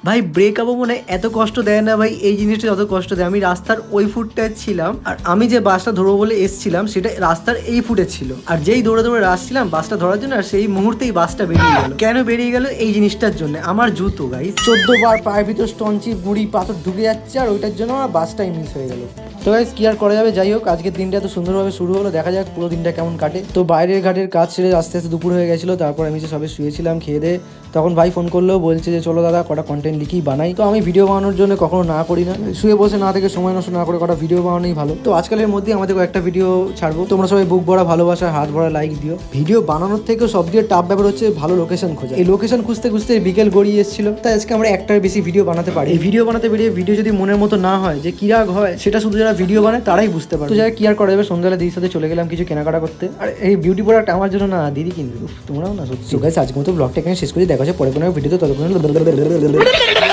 ভাই ব্রেকআপও মনে হয় এত কষ্ট দেয় না ভাই, এই জিনিসটা যত কষ্ট দেয়। আমি রাস্তার ওই ফুটটায় ছিলাম, আর আমি যে বাসটা ধরবো বলে এসছিলাম সেটা রাস্তার এই ফুটে ছিল, আর যেই দৌড়ে দৌড়ে আসছিলাম বাসটা ধরার জন্য, আর সেই মুহূর্তেই বাসটা বেরিয়ে গেল। কেন বেরিয়ে গেল? এই জিনিসটার জন্য। আমার জুতো গাই 14 বার পায়ের ভিতর স্টনচি গুড়ি পাথর ঢুকে যাচ্ছে, আর ওইটার জন্য আমার বাসটাই মিস হয়ে গেল। তো গাইস কি আর করা যাবে, যাই হোক আজকের দিনটা এত সুন্দরভাবে শুরু হলো, দেখা যাক পুরো দিনটা কেমন কাটে। তো বাইরের ঘাটের কাজ ছেড়ে আস্তে আস্তে দুপুর হয়ে গেছিলো, তারপর আমি যে সবে শুয়েছিলাম খেয়ে দিয়ে, তখন ভাই ফোন করলো, বলছে যে চলো দাদা কটা কন্টেন্ট লিখি বানাই। তো আমি ভিডিও বানানোর জন্য কখনো না করি না, শুয়ে বসে না থেকে সময় নষ্ট না করে কটা ভিডিও বানানোই ভালো। তো আজকালের মধ্যে আমাদের একটা ভিডিও ছাড়বো, তোমরা সবাই বুক ভরা ভালোবাসা হাত ভরা লাইক দিও। ভিডিও বানানোর থেকেও সব দিয়ে টাফ ব্যাপার হচ্ছে ভালো লোকেশন খোঁজা। এই লোকেশন খুঁজতে খুঁজতে বিকেল গড়িয়ে এসেছিল, তাই আজকে আমরা একটার বেশি ভিডিও বানাতে পারি। এই ভিডিও বানাতে বেরিয়ে ভিডিও যদি মনের মতো না হয়, যে কি রাগ হয়, সেটা শুধু যারা ভিডিও বানায় তারাই বুঝতে পারে। তো যারা কি আর করা যাবে, সন্ধ্যাবেলা দিদির সাথে চলে গেলাম কিছু কেনাকাটা করতে। আর এই বিউটি প্রোডাক্ট আমার জন্য না, দিদি কিনবে। তোমরাও না সত্যি। গাইস আজকের মতো ব্লগটা এখানে শেষ করে দেখা হচ্ছে পরে কোনো ভিডিওতে, ততক্ষণ